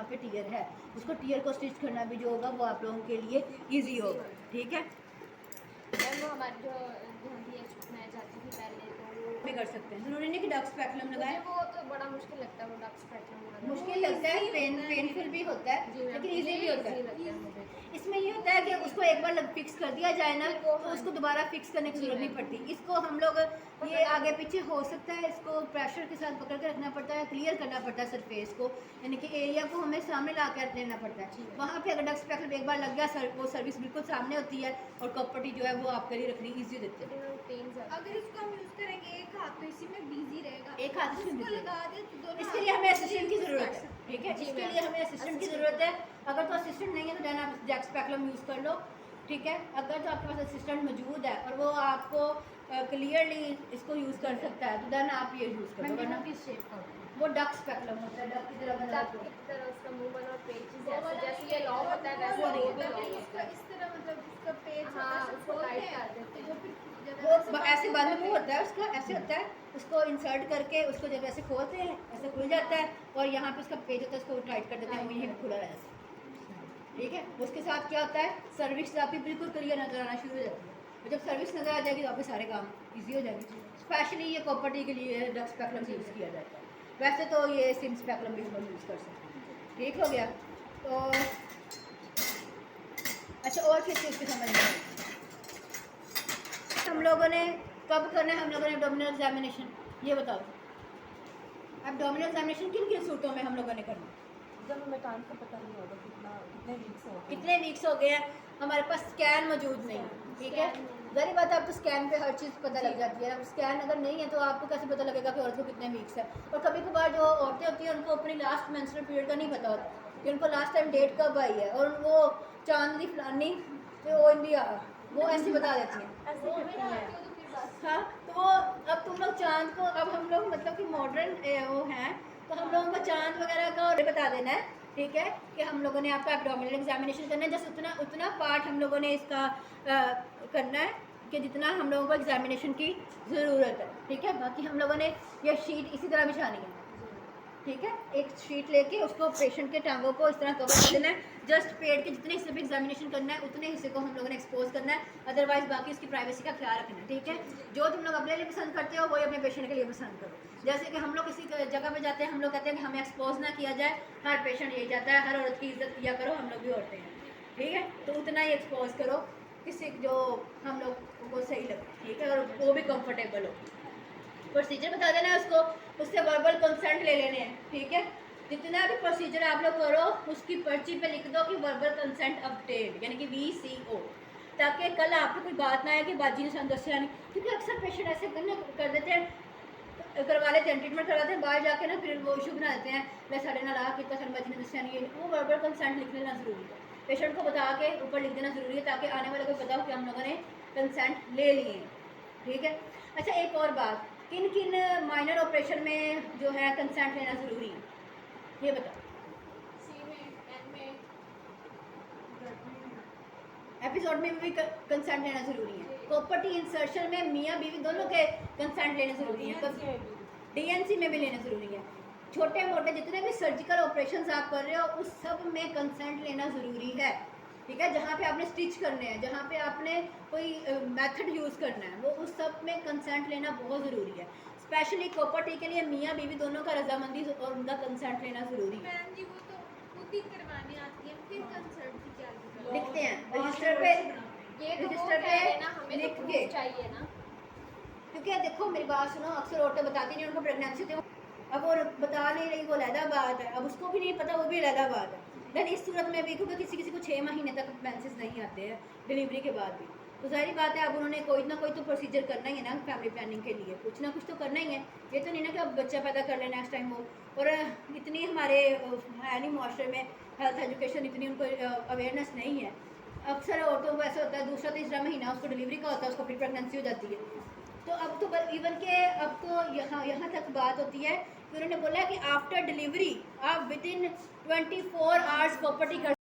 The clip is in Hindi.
पे टीयर है, उसको टीयर को स्टिच करना भी जो होगा वो आप लोगों के लिए ईजी होगा। ठीक है, वो हमारी जो मैं चाहती थी पहले तो भी कर सकते हैं, जरूरी नहीं कि डक्स पेप्लम लगाएं। वो तो बड़ा मुश्किल लगता है, वो डक्स पेप्लम मुश्किल लगता है, पेनफुल भी होता है, लेकिन इजी भी होता है। इसमें ये होता है कि उसको एक बार फिक्स कर दिया जाए ना तो उसको दोबारा फिक्स करने की जरूरत नहीं पड़ती। इसको हम लोग ये आगे पीछे हो सकता है, इसको प्रेशर के साथ पकड़ के रखना पड़ता है, क्लियर करना पड़ता है सरफेस को, यानी कि एरिया को हमें सामने ला कर लेना पड़ता है। वहाँ पे अगर डक्स पेप्लम एक बार लग गया वो सर्विस बिल्कुल सामने होती है और कपटी जो है वो आपके लिए रखनी ईजी देती है। अगर इसको हम यूज करेंगे एक हाथ तो इसी में बिजी रहेगा, एक हाथ इसमें इसको लगा दे तो दोनों इसके लिए हमें असिस्टेंट की जरूरत है। ठीक है, इसके लिए हमें असिस्टेंट की जरूरत है। अगर तो असिस्टेंट नहीं है तो देन आप डक्स पेप्लम यूज कर लो। ठीक है, अगर तो आपके पास असिस्टेंट मौजूद है और वो आपको क्लियरली इसको यूज कर सकता है तो देन आप ये यूज कर लो। वरना किस शेप का वो डक्स पेप्लम होता है, डक की तरह बना डक की तरह उसका मुंह बना और पेचेस जैसे ये लॉक होता है वैसे वो वो भी लॉक इसका होता है। इस तरह मतलब इसका पेज हाँ, होता है, उसको टाइट कर तो देते वो हैं। फिर वो ऐसे बंद मुंह होता है उसका, ऐसे होता है, उसको इंसर्ट करके उसको जब ऐसे खोलते हैं ऐसे खुल जाता है और यहाँ पे उसका पेज होता है, उसको टाइट कर देते हैं, वो यहीं पे खुला रहता है। ठीक है, उसके साथ क्या होता है, सर्विस आपकी बिल्कुल क्लियर नजर आना शुरू हो जाती है। और जब सर्विस नजर आ जाएगी तो आपके सारे काम इजी हो जाएंगे। स्पेशली ये कॉपर्टी के लिए डक्स पेप्लम यूज़ किया जाता है, वैसे तो ये सिम्स पेप्लम भी हम यूज़ कर सकते हैं। ठीक हो गया, तो अच्छा और किस चीज़ की समझ में आई? हम लोगों ने कब करना है, हम लोगों ने एब्डोमिनल एग्जामिनेशन, ये बताओ एब्डोमिनल एग्जामिनेशन किन किन सूटों में हम लोगों ने करना है? जब हमें टाइम का पता नहीं होगा कितने वीक्स हो गए, कितने वीक्स हो गए हैं, हमारे पास स्कैन मौजूद नहीं है। ठीक है, जहरी बात है, आपको स्कैन पे हर चीज़ पता लग जाती है। अब स्कैन अगर नहीं है तो आपको कैसे पता लगेगा कि औरत को कितने वीक्स है? और कभी कभार जो औरतें होती हैं उनको अपनी लास्ट मेंस्ट्रुअल पीरियड का नहीं पता होता कि उनको लास्ट टाइम डेट कब आई है, और वो चांदनी फलानी वो इंडिया वो ऐसे बता देती हैं। ऐसे करती हैं। हाँ, तो वो अब तुम लोग चांद को, अब हम लोग मतलब कि मॉडर्न वो हैं, तो हम लोगों को चांद वगैरह का और बता देना है। ठीक है, कि हम लोगों ने आपका एब्डोमिनल एग्जामिनेशन करना है, जस्ट उतना पार्ट हम लोगों ने इसका करना है कि जितना हम लोगों को एग्जामिनेशन की ज़रूरत है। ठीक है, बाकी हम लोगों ने ये शीट इसी तरह बिछानी है। ठीक है, एक शीट लेके उसको पेशेंट के टांगों को इस तरह कवर कर देना है। जस्ट पेट के जितने हिस्से पे एग्जामिनेशन करना है उतने हिस्से को हम लोगों ने एक्सपोज करना है, अदरवाइज बाकी उसकी प्राइवेसी का ख्याल रखना है। ठीक है, जो तुम लोग अपने लिए पसंद करते हो वही अपने पेशेंट के लिए पसंद करो। जैसे कि हम लोग किसी जगह पे जाते हैं, हम लोग कहते हैं कि हमें एक्सपोज ना किया जाए, हर पेशेंट यही जाता है हर औरत की इज्जत किया करो, हम लोग भी औरतें हैं। ठीक है, तो उतना ही एक्सपोज करो किसी जो हम लोग को सही लगे। ठीक है, और वो भी कंफर्टेबल हो। प्रोसीजर बता देना है उसको, उससे वर्बल कंसेंट ले लेने हैं। ठीक है, जितना भी प्रोसीजर आप लोग करो उसकी पर्ची पे लिख दो कि वर्बल कंसेंट ऑब्टेन्ड, यानी कि VCO, ताकि कल आपको कोई बात ना आए कि बाजी ने ਸਾਨੂੰ ਦੱਸਿਆ नहीं। क्योंकि अक्सर पेशेंट ऐसे कर देते हैं, करवा लेते हैं, ट्रीटमेंट करवाते हैं, बाहर जाके ना फिर वो इशू बना देते हैं, मैं साढ़े नाल आ किया सानू बाजी ने ਦੱਸਿਆ नहीं। वो वर्बल कंसेंट लिख लेना ज़रूरी है, पेशेंट को बता के ऊपर लिख देना ज़रूरी है, ताकि आने वाले को पता हो कि हम लोगों ने कंसेंट ले लिए। ठीक है, अच्छा एक और बात, किन किन माइनर ऑपरेशन में जो है कंसेंट लेना ज़रूरी है, ये बताओ। एपिसोड में भी कंसेंट लेना ज़रूरी है। प्रॉपर्टी इंसर्शन में मियाँ बीवी दोनों के कंसेंट लेने ज़रूरी है। DNC में भी लेना ज़रूरी है। छोटे मोटे जितने भी सर्जिकल ऑपरेशन आप कर रहे हो उस सब में कंसेंट लेना ज़रूरी है। ठीक है, जहाँ पे आपने स्टिच करने हैं, जहाँ पे आपने कोई मेथड यूज़ करना है, वो उस सब में कंसेंट लेना बहुत ज़रूरी है। स्पेशली प्रॉपर्टी के लिए मियाँ बीवी दोनों का रजामंदी और उनका कंसेंट लेना ज़रूरी है। मैम जी वो तो खुद ही करवाने आती है, फिर कंसल्ट की क्या जरूरत? लिखते हैं रजिस्टर पे, ये तो वो रजिस्टर कह रहे हैं ना, हमें तो लिख proof के, चाहिए ना। क्योंकि देखो मेरी बात सुनो, अक्सर औरतें बताती नहीं उनको प्रेगनेंसी थी, अब वो बता नहीं रही, वो अलहदा बात है, अब उसको भी नहीं पता, वो भी अलहदा बात है। लेकिन इस सूरत में भी क्योंकि किसी किसी को 6 महीने तक मेंसेस नहीं आते हैं डिलीवरी के बाद भी, तो जाहिर बात है अब उन्होंने कोई ना कोई तो प्रोसीजर करना ही है ना फैमिली प्लानिंग के लिए, कुछ ना कुछ तो करना ही है। ये तो नहीं ना कि अब बच्चा पैदा कर ले नेक्स्ट टाइम हो। और इतनी हमारे है नहीं माशरे में हेल्थ एजुकेशन, इतनी उनको अवेयरनेस नहीं है। अक्सर औरतों को ऐसा होता है दूसरा तीसरा महीना उसको डिलीवरी का होता है, उसको फिर प्रेगनेंसी हो जाती है। तो अब तो इवन के अब तो यहाँ तक बात होती है कि उन्होंने बोला कि आफ्टर डिलीवरी आप विद इन 24 आवर्स प्रॉपर्टी कर